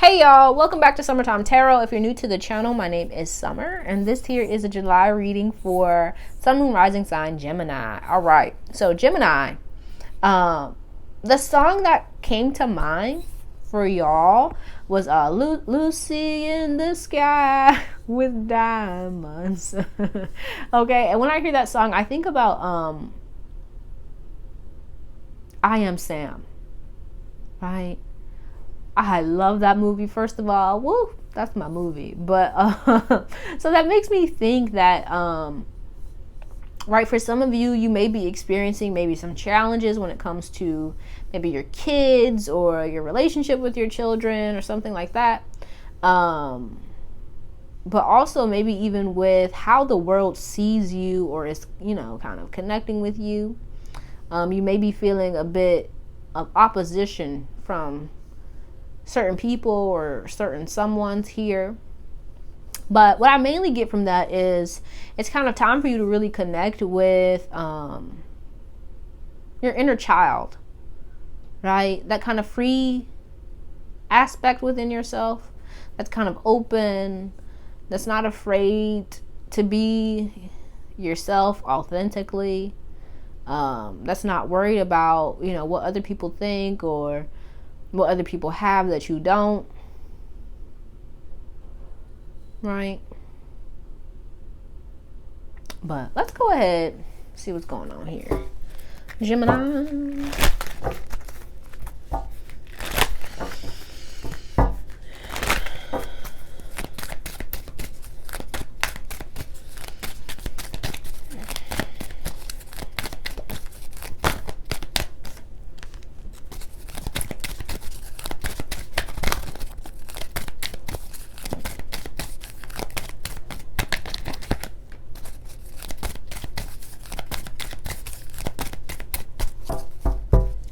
Hey y'all, welcome back to Summertime Tarot. If you're new to the channel, my name is Summer, and this here is a July reading for Sun, Moon, Rising sign Gemini. All right, so Gemini, the song that came to mind for y'all was Lucy in the Sky with Diamonds. Okay, and when I hear that song, I think about I Am Sam, right? I love that movie, first of all. Woo, that's my movie. But so that makes me think that right, for some of you, you may be experiencing maybe some challenges when it comes to maybe your kids or your relationship with your children or something like that. But also maybe even with how the world sees you or is, kind of connecting with you. You may be feeling a bit of opposition from certain people or certain someones here. But what I mainly get from that is it's kind of time for you to really connect with your inner child, right? That kind of free aspect within yourself that's kind of open, that's not afraid to be yourself authentically, that's not worried about, what other people think or what other people have that you don't, right? But let's go ahead and see what's going on here. Gemini.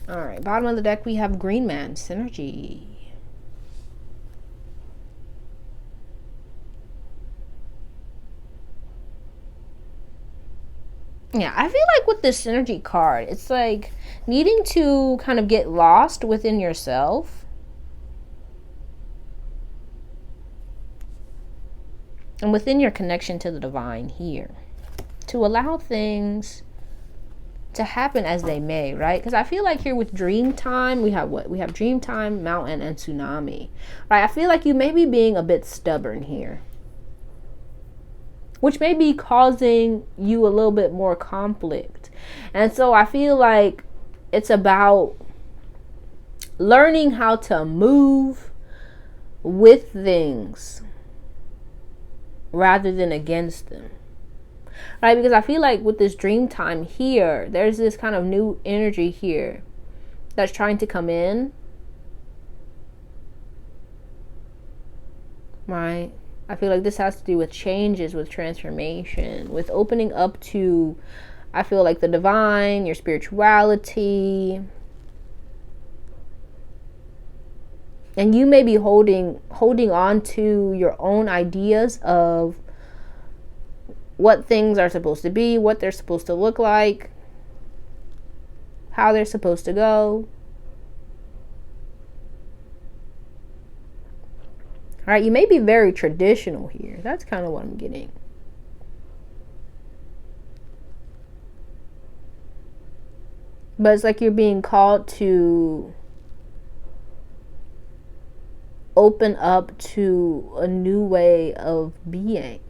All right, bottom of the deck, we have Green Man, Synergy. Yeah, I feel like with this Synergy card, it's like needing to kind of get lost within yourself. And within your connection to the divine here. To allow things to happen as they may, right? Because I feel like here with dream time, we have what? We have dream time, mountain, and tsunami, right? I feel like you may be being a bit stubborn here, which may be causing you a little bit more conflict. And so I feel like it's about learning how to move with things rather than against them. Right, because I feel like with this dream time here, there's this kind of new energy here that's trying to come in. Right? I feel like this has to do with changes, with transformation, with opening up to, I feel like, the divine, your spirituality. And you may be holding on to your own ideas of what things are supposed to be, what they're supposed to look like, how they're supposed to go. All right, you may be very traditional here. That's kind of what I'm getting. But it's like you're being called to open up to a new way of being.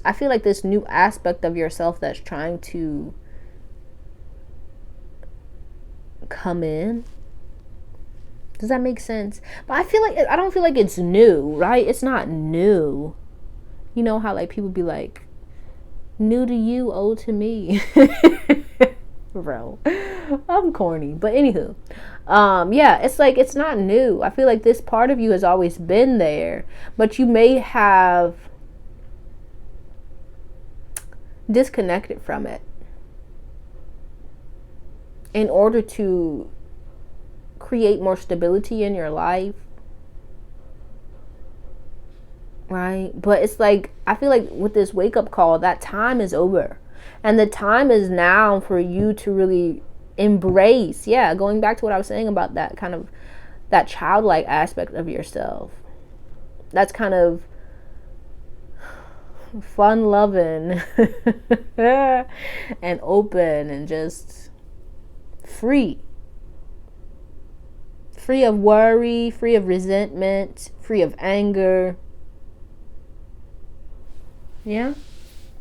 I feel like this new aspect of yourself that's trying to come in. Does that make sense? But I don't feel like it's new, right? It's not new. You know how like people be like, new to you, old to me. Bro, I'm corny. But anywho, yeah, it's like it's not new. I feel like this part of you has always been there, but you may have disconnected from it in order to create more stability in your life, right? But it's like I feel like with this wake-up call, that time is over, and the time is now for you to really embrace, going back to what I was saying about that kind of that childlike aspect of yourself. That's kind of fun loving and open and just free. Free of worry, free of resentment, free of anger. Yeah?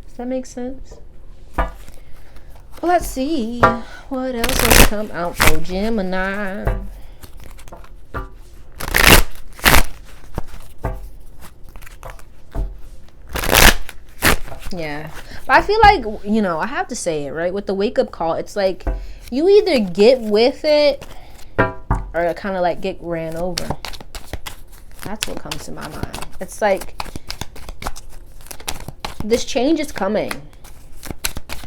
Does that make sense? Well, let's see what else has come out for Gemini. Yeah. But I feel like, I have to say it, right? With the wake up call, it's like you either get with it or kind of like get ran over. That's what comes to my mind. It's like this change is coming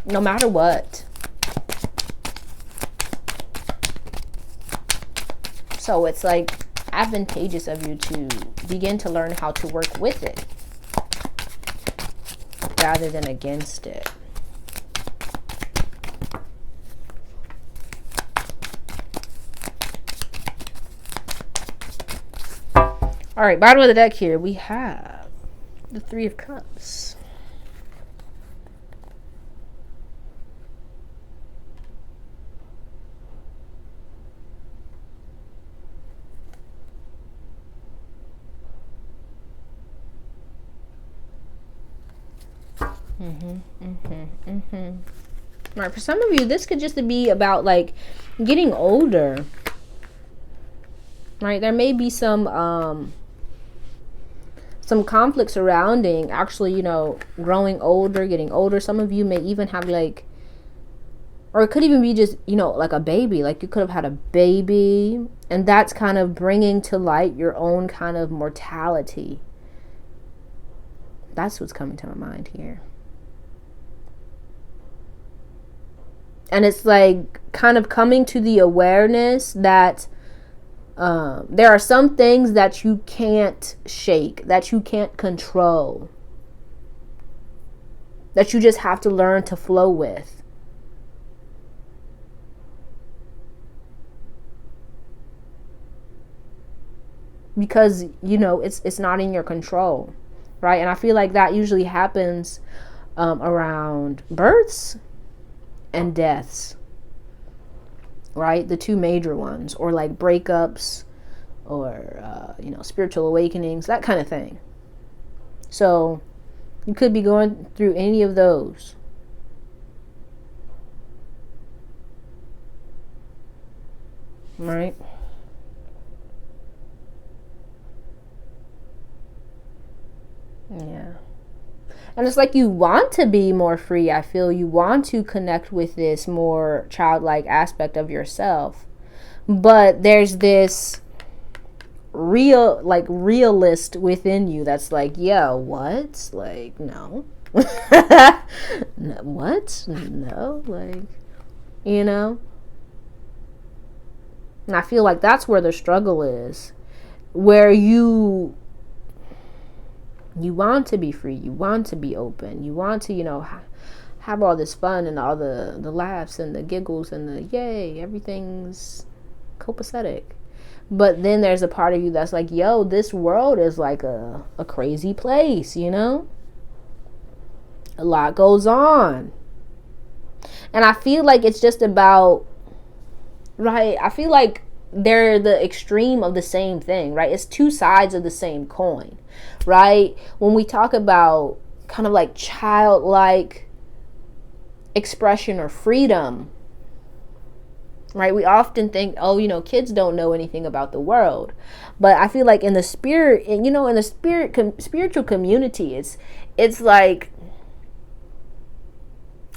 no matter what. So it's like advantageous of you to begin to learn how to work with it rather than against it. All right, bottom of the deck here, we have the Three of Cups. All right, for some of you, this could just be about like getting older. Right, there may be some conflict surrounding actually, growing older, getting older. Some of you may even have like, or it could even be just, like a baby. Like you could have had a baby, and that's kind of bringing to light your own kind of mortality. That's what's coming to my mind here. And it's like kind of coming to the awareness that there are some things that you can't shake, that you can't control, that you just have to learn to flow with. Because, it's not in your control, right? And I feel like that usually happens around births and deaths, right? The two major ones, or like breakups, or spiritual awakenings, that kind of thing. So you could be going through any of those. Right? Yeah. And it's like you want to be more free. I feel you want to connect with this more childlike aspect of yourself. But there's this realist within you that's like, yeah, what? Like, no. No, what? No, like, And I feel like that's where the struggle is. Where you want to be free, you want to be open, you want to, have all this fun and all the laughs and the giggles and the yay, everything's copacetic. But then there's a part of you that's like, yo, this world is like a crazy place, A lot goes on. And I feel like it's just about, right, I feel like they're the extreme of the same thing, right? It's two sides of the same coin, right? When we talk about kind of like childlike expression or freedom, right? We often think, oh, kids don't know anything about the world. But I feel like in the spirit, in the spiritual community, it's like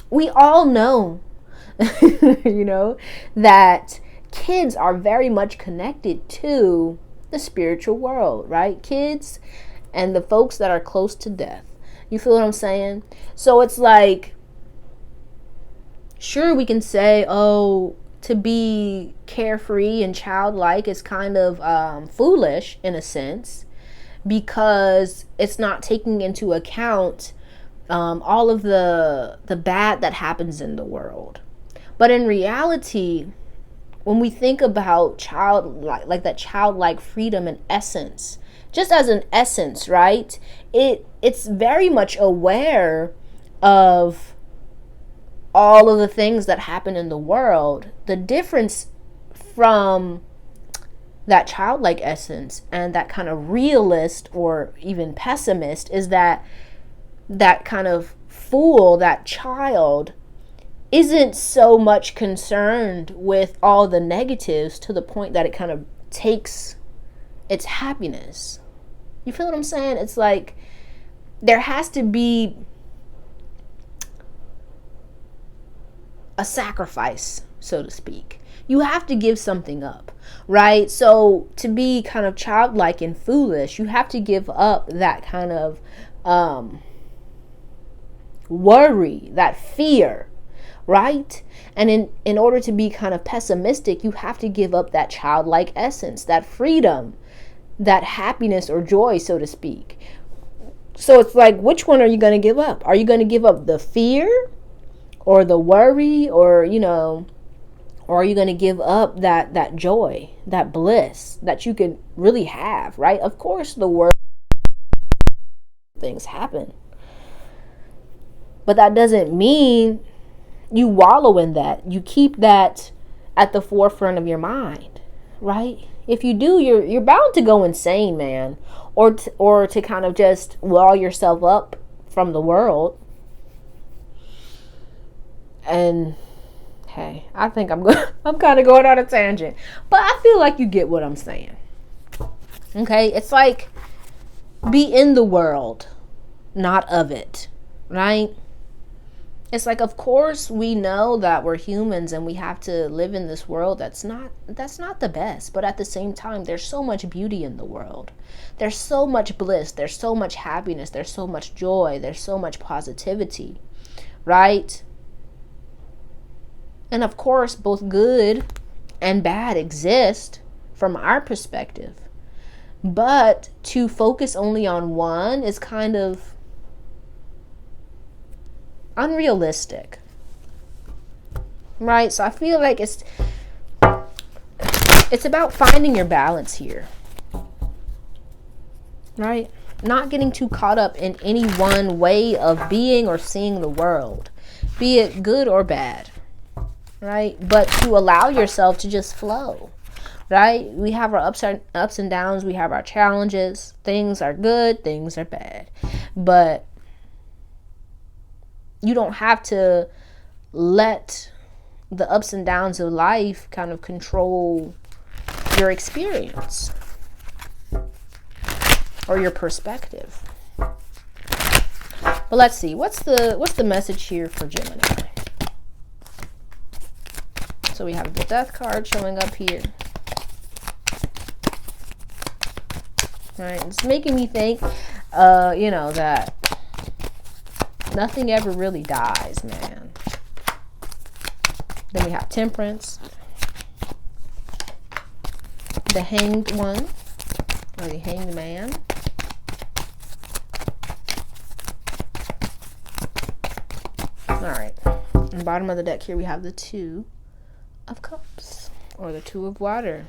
we all know, that kids are very much connected to the spiritual world, right? Kids and the folks that are close to death. You feel what I'm saying? So it's like, sure, we can say, oh, to be carefree and childlike is kind of foolish in a sense, because it's not taking into account all of the bad that happens in the world. But in reality, when we think about childlike, like that childlike freedom and essence, just as an essence, right? It's very much aware of all of the things that happen in the world. The difference from that childlike essence and that kind of realist or even pessimist is that kind of fool, that child, isn't so much concerned with all the negatives to the point that it kind of takes its happiness. You feel what I'm saying? It's like there has to be a sacrifice, so to speak. You have to give something up, right? So to be kind of childlike and foolish, you have to give up that kind of worry, that fear, right? And in order to be kind of pessimistic, you have to give up that childlike essence, that freedom, that happiness or joy, so to speak. So it's like, which one are you going to give up? Are you going to give up the fear or the worry, or, you know, or are you going to give up that joy, that bliss that you can really have, right? Of course, the worst things happen, but that doesn't mean you wallow in that. You keep that at the forefront of your mind, right? If you do, you're bound to go insane, man, or to kind of just wall yourself up from the world. And hey, I think I'm kind of going on a tangent, but I feel like you get what I'm saying. Okay, it's like be in the world, not of it, right? It's like, of course we know that we're humans and we have to live in this world that's not the best, but at the same time there's so much beauty in the world. There's so much bliss, there's so much happiness, there's so much joy, there's so much positivity, right? And of course, both good and bad exist from our perspective. But to focus only on one is kind of unrealistic. Right? So I feel like it's about finding your balance here. Right? Not getting too caught up in any one way of being or seeing the world, be it good or bad. Right? But to allow yourself to just flow, right? We have our ups and downs. We have our challenges. Things are good. Things are bad. But you don't have to let the ups and downs of life kind of control your experience or your perspective. But let's see. What's the message here for Gemini? So we have the death card showing up here. Right, it's making me think, you know, that nothing ever really dies, man. Then we have Temperance, the Hanged One, or the Hanged Man. All right, on the bottom of the deck here we have the Two of Cups, or the Two of Water.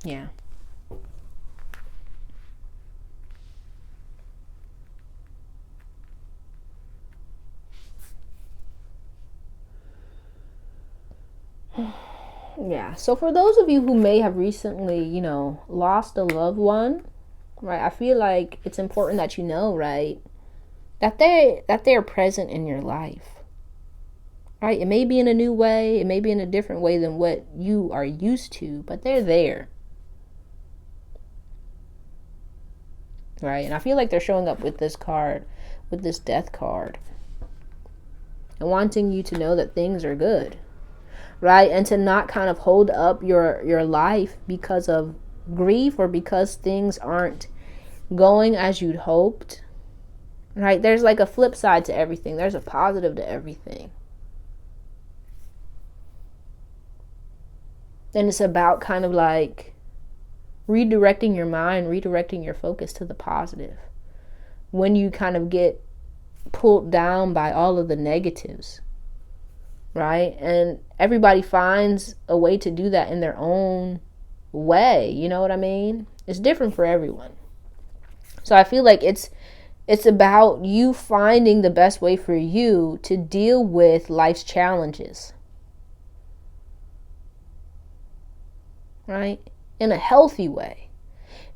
Yeah. Yeah. So for those of you who may have recently, you know, lost a loved one, right? I feel like it's important that you know, right, that they're present in your life. Right? It may be in a new way, it may be in a different way than what you are used to, but they're there. Right? And I feel like they're showing up with this card, with this Death card, and wanting you to know that things are good. Right? And to not kind of hold up your life because of grief or because things aren't going as you'd hoped. Right? There's like a flip side to everything. There's a positive to everything. And it's about kind of like redirecting your mind, redirecting your focus to the positive. When you kind of get pulled down by all of the negatives, right? And everybody finds a way to do that in their own way. You know what I mean? It's different for everyone. So I feel like it's about you finding the best way for you to deal with life's challenges, right? In a healthy way,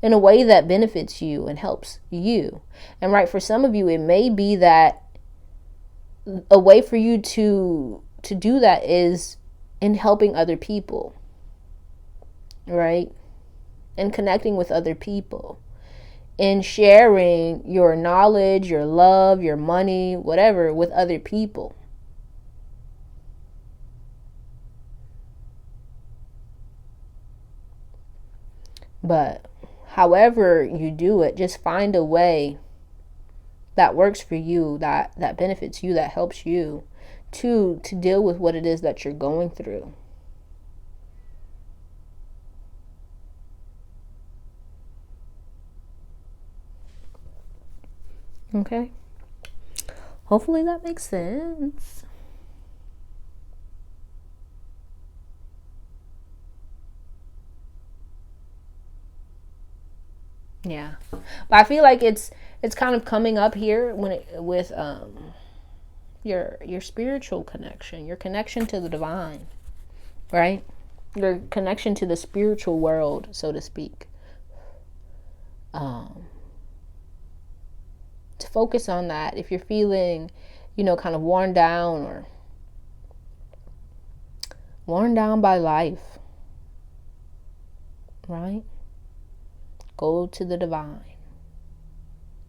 in a way that benefits you and helps you. And right, for some of you, it may be that a way for you to do that is in helping other people, right? And connecting with other people, in sharing your knowledge, your love, your money, whatever, with other people. But however you do it, just find a way that works for you, that benefits you, that helps you to deal with what it is that you're going through. Okay? Hopefully that makes sense. Yeah. But I feel like it's kind of coming up here when it with your spiritual connection, your connection to the divine, right? Your connection to the spiritual world, so to speak. To focus on that. If you're feeling, kind of worn down or worn down by life, right? Go to the divine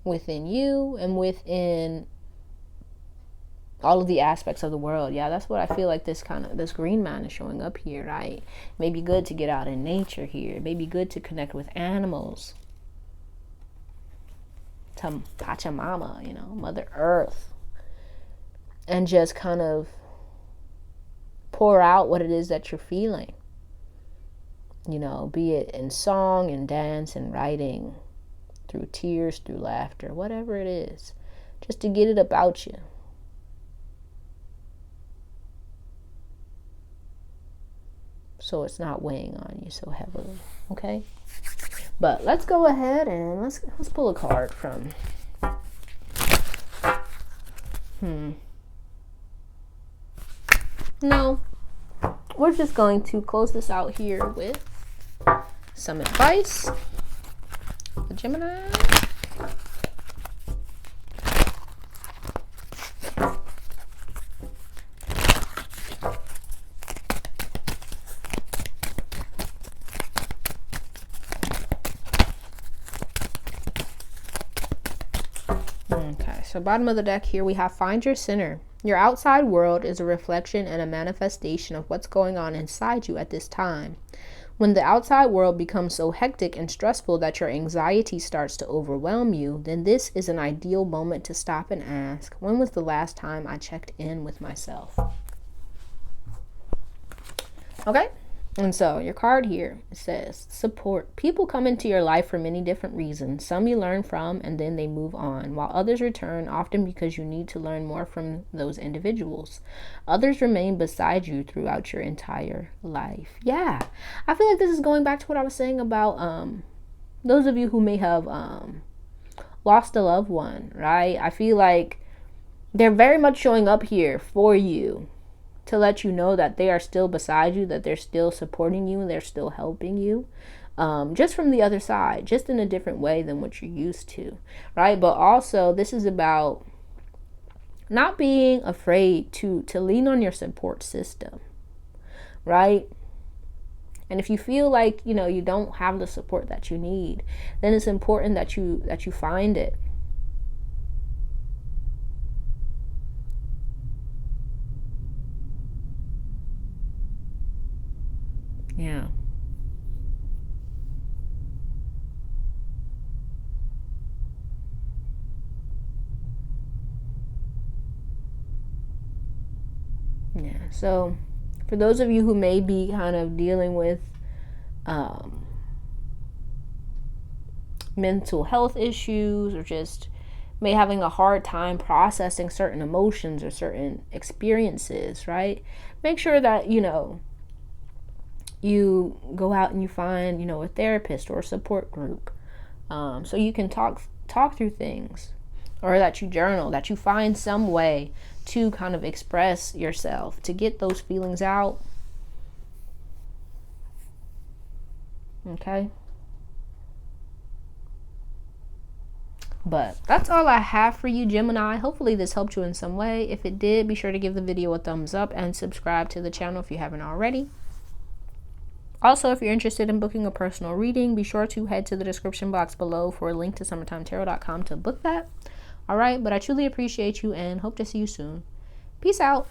within you and within all of the aspects of the world. Yeah, that's what I feel like this green man is showing up here, right? Maybe good to get out in nature here. Maybe good to connect with animals. To Pachamama, Mother Earth. And just kind of pour out what it is that you're feeling. Be it in song and dance and writing, through tears, through laughter, whatever it is. Just to get it about you. So it's not weighing on you so heavily, okay? But let's go ahead and let's pull a card from. No, we're just going to close this out here with some advice. The Gemini. Okay, so bottom of the deck here we have find your center. Your outside world is a reflection and a manifestation of what's going on inside you at this time. When the outside world becomes so hectic and stressful that your anxiety starts to overwhelm you, then this is an ideal moment to stop and ask, when was the last time I checked in with myself? Okay? And so your card here says support. People come into your life for many different reasons. Some you learn from and then they move on, while others return, often because you need to learn more from those individuals. Others remain beside you throughout your entire life. Yeah, I feel like this is going back to what I was saying about those of you who may have lost a loved one, right? I feel like they're very much showing up here for you, to let you know that they are still beside you, that they're still supporting you, and they're still helping you, just from the other side, just in a different way than what you're used to, right? But also, this is about not being afraid to lean on your support system, right? And if you feel like, you don't have the support that you need, then it's important that you find it. Yeah. Yeah. So for those of you who may be kind of dealing with mental health issues, or just may having a hard time processing certain emotions or certain experiences, right? Make sure that, you go out and you find, a therapist or a support group, so you can talk through things, or that you journal, that you find some way to kind of express yourself, to get those feelings out. Okay. But that's all I have for you, Gemini. Hopefully this helped you in some way. If it did, be sure to give the video a thumbs up and subscribe to the channel if you haven't already. Also, if you're interested in booking a personal reading, be sure to head to the description box below for a link to summertimetarot.com to book that. All right, but I truly appreciate you and hope to see you soon. Peace out.